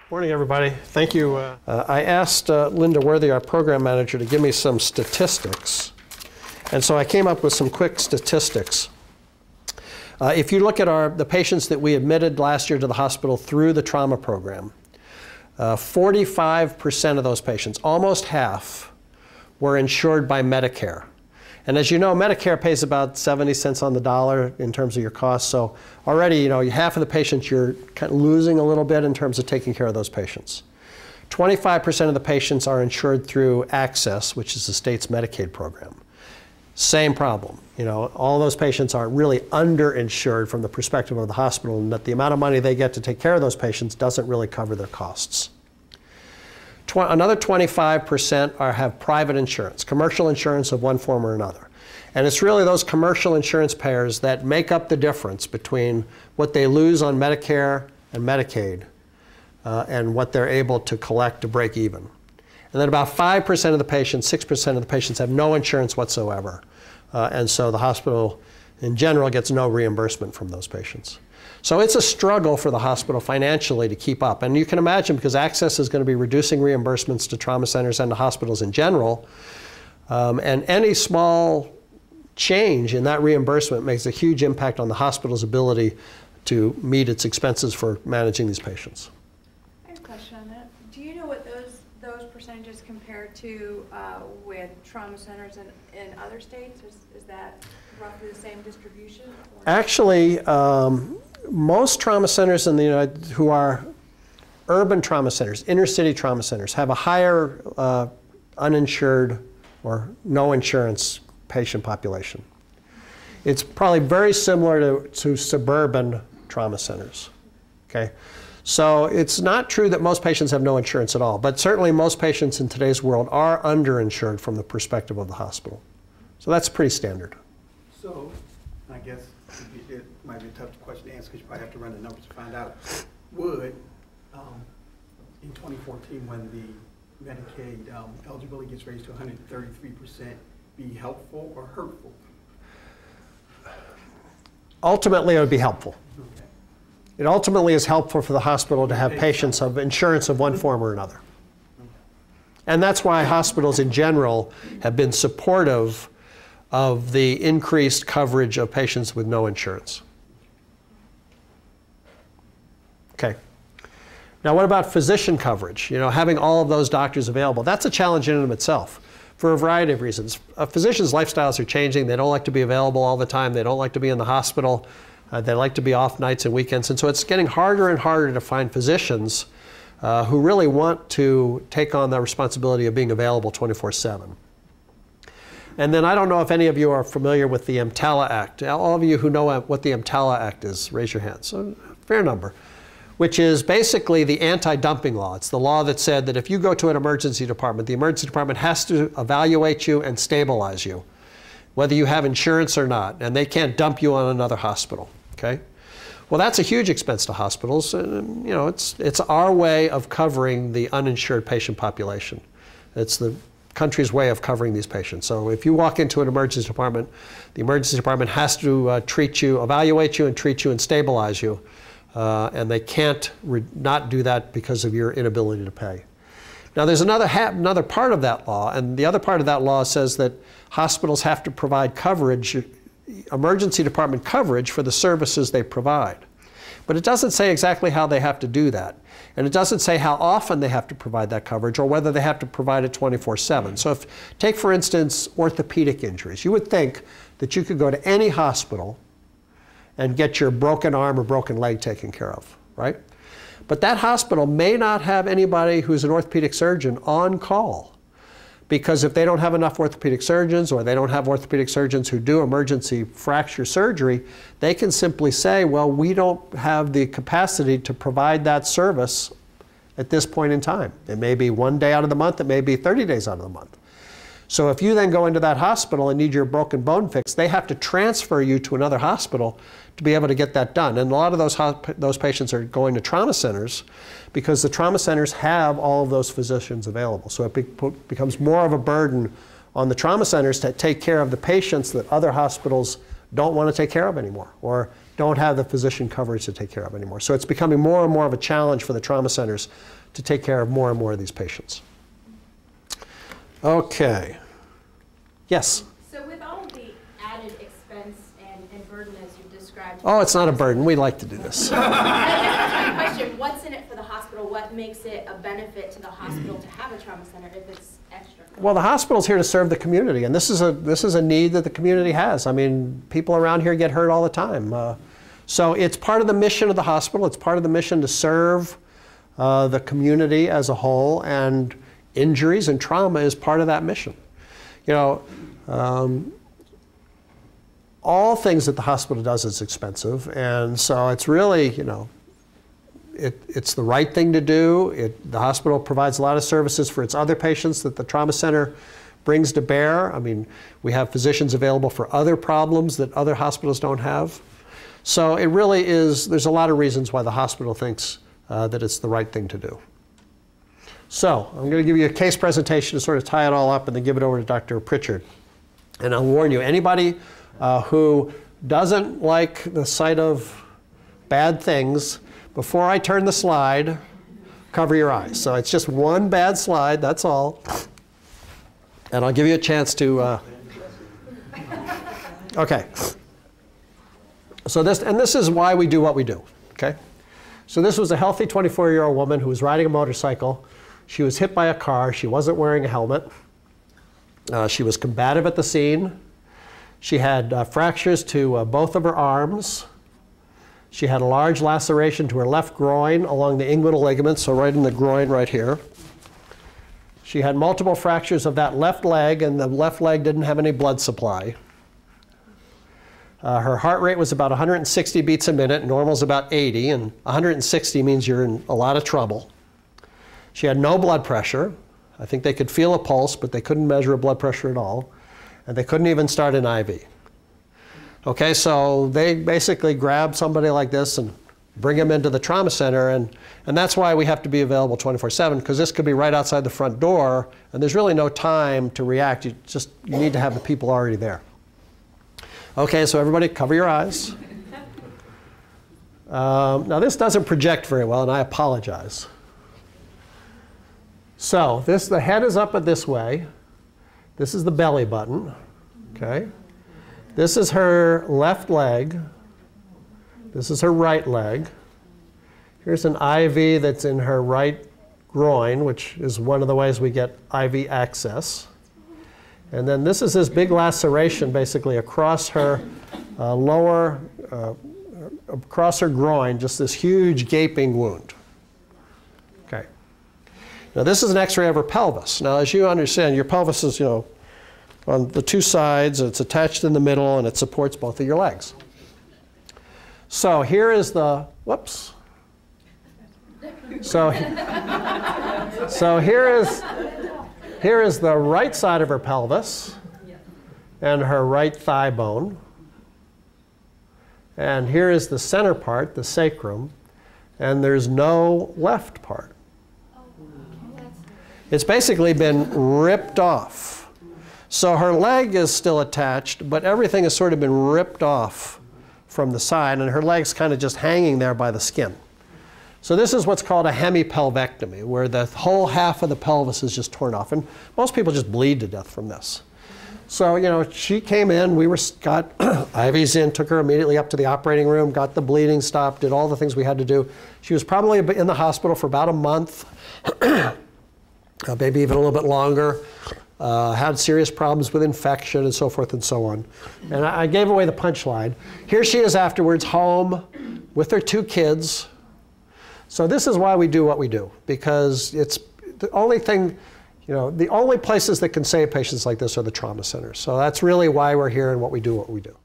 Morning, everybody. Thank you. I asked Linda Worthy, our program manager, to give me some statistics. And so I came up with some quick statistics. If you look at the patients that we admitted last year to the hospital through the trauma program, 45% of those patients, almost half, were insured by Medicare. And as you know, Medicare pays about 70 cents on the dollar in terms of your costs. So already, you know, half of the patients you're kind of losing a little bit in terms of taking care of those patients. 25% of the patients are insured through Access, which is the state's Medicaid program. Same problem. You know, all those patients are really underinsured from the perspective of the hospital, and that the amount of money they get to take care of those patients doesn't really cover their costs. Another 25% have private insurance, commercial insurance of one form or another. And it's really those commercial insurance payers that make up the difference between what they lose on Medicare and Medicaid and what they're able to collect to break even. And then about 5% of the patients, 6% of the patients have no insurance whatsoever. And so the hospital in general gets no reimbursement from those patients. So it's a struggle for the hospital financially to keep up. And you can imagine, because Access is going to be reducing reimbursements to trauma centers and to hospitals in general, and any small change in that reimbursement makes a huge impact on the hospital's ability to meet its expenses for managing these patients. I have a question on that. Do you know what those percentages compare to with trauma centers in other states? Is that roughly the same distribution? Actually, most trauma centers in the United who are urban trauma centers, inner city trauma centers, have a higher uninsured or no insurance patient population. It's probably very similar to suburban trauma centers. Okay? So it's not true that most patients have no insurance at all, but certainly most patients in today's world are underinsured from the perspective of the hospital. So that's pretty standard. So I guess it might be a tough question to answer because you probably have to run the numbers to find out. Would, in 2014, when the Medicaid eligibility gets raised to 133%, be helpful or hurtful? Ultimately, it would be helpful. Okay. It ultimately is helpful for the hospital to have patients of insurance of one form or another. And that's why hospitals in general have been supportive of the increased coverage of patients with no insurance. Okay. Now what about physician coverage? You know, having all of those doctors available. That's a challenge in and of itself for a variety of reasons. Physicians' lifestyles are changing. They don't like to be available all the time. They don't like to be in the hospital. They like to be off nights and weekends. And so it's getting harder and harder to find physicians who really want to take on the responsibility of being available 24/7. And then I don't know if any of you are familiar with the EMTALA Act. All of you who know what the EMTALA Act is, raise your hands. So a fair number. Which is basically the anti-dumping law. It's the law that said that if you go to an emergency department, the emergency department has to evaluate you and stabilize you, whether you have insurance or not, and they can't dump you on another hospital. Okay? Well, that's a huge expense to hospitals. And, you know, it's our way of covering the uninsured patient population. It's the country's way of covering these patients. So if you walk into an emergency department, the emergency department has to treat you, evaluate you, and treat you and stabilize you. And they can't not do that because of your inability to pay. Now there's another part of that law, and the other part of that law says that hospitals have to provide coverage, emergency department coverage for the services they provide. But it doesn't say exactly how they have to do that. And it doesn't say how often they have to provide that coverage or whether they have to provide it 24/7. So take for instance orthopedic injuries. You would think that you could go to any hospital and get your broken arm or broken leg taken care of, right? But that hospital may not have anybody who's an orthopedic surgeon on call, because if they don't have enough orthopedic surgeons, or they don't have orthopedic surgeons who do emergency fracture surgery, they can simply say, well, we don't have the capacity to provide that service at this point in time. It may be 1 day out of the month, it may be 30 days out of the month. So if you then go into that hospital and need your broken bone fixed, they have to transfer you to another hospital to be able to get that done. And a lot of those patients are going to trauma centers because the trauma centers have all of those physicians available. So it becomes more of a burden on the trauma centers to take care of the patients that other hospitals don't want to take care of anymore, or don't have the physician coverage to take care of anymore. So it's becoming more and more of a challenge for the trauma centers to take care of more and more of these patients. Okay. Yes? So with all of the added expense and burden as you described. Oh, it's not a burden. We like to do this. I guess that's my question. What's in it for the hospital? What makes it a benefit to the hospital to have a trauma center if it's extra? Well, the hospital's here to serve the community, and this is a need that the community has. I mean, people around here get hurt all the time. So it's part of the mission of the hospital. It's part of the mission to serve the community as a whole, and injuries and trauma is part of that mission. You know, all things that the hospital does is expensive, and so it's really, you know, it's the right thing to do. The hospital provides a lot of services for its other patients that the trauma center brings to bear. I mean, we have physicians available for other problems that other hospitals don't have. So it really is, there's a lot of reasons why the hospital thinks that it's the right thing to do. So I'm going to give you a case presentation to sort of tie it all up and then give it over to Dr. Pritchard. And I'll warn you, anybody who doesn't like the sight of bad things, before I turn the slide, cover your eyes. So it's just one bad slide, that's all. And I'll give you a chance to, okay. So this is why we do what we do, okay? So this was a healthy 24-year-old woman who was riding a motorcycle. She was hit by a car. She wasn't wearing a helmet. She was combative at the scene. She had fractures to both of her arms. She had a large laceration to her left groin along the inguinal ligament, so right in the groin right here. She had multiple fractures of that left leg, and the left leg didn't have any blood supply. Her heart rate was about 160 beats a minute. Normal is about 80, and 160 means you're in a lot of trouble. She had no blood pressure. I think they could feel a pulse, but they couldn't measure a blood pressure at all. And they couldn't even start an IV. Okay, so they basically grab somebody like this and bring them into the trauma center, and that's why we have to be available 24/7, because this could be right outside the front door, and there's really no time to react. You need to have the people already there. Okay, so everybody cover your eyes. Now this doesn't project very well, and I apologize. So the head is up this way. This is the belly button, okay? This is her left leg. This is her right leg. Here's an IV that's in her right groin, which is one of the ways we get IV access. And then this is this big laceration basically across her across her groin, just this huge gaping wound. Okay. Now this is an X-ray of her pelvis. Now as you understand, your pelvis is, you know, on the two sides, it's attached in the middle, and it supports both of your legs. So here is the, whoops. So here is the right side of her pelvis and her right thigh bone. And here is the center part, the sacrum, and there's no left part. It's basically been ripped off. So her leg is still attached, but everything has sort of been ripped off from the side, and her leg's kind of just hanging there by the skin. So this is what's called a hemipelvectomy, where the whole half of the pelvis is just torn off. And most people just bleed to death from this. So, you know, she came in, we got IVs in, took her immediately up to the operating room, got the bleeding stopped, did all the things we had to do. She was probably in the hospital for about a month, maybe even a little bit longer. Had serious problems with infection and so forth and so on. And I gave away the punchline. Here she is afterwards, home with her 2 kids. So this is why we do what we do, because it's the only thing, you know, the only places that can save patients like this are the trauma centers. So that's really why we're here and what we do.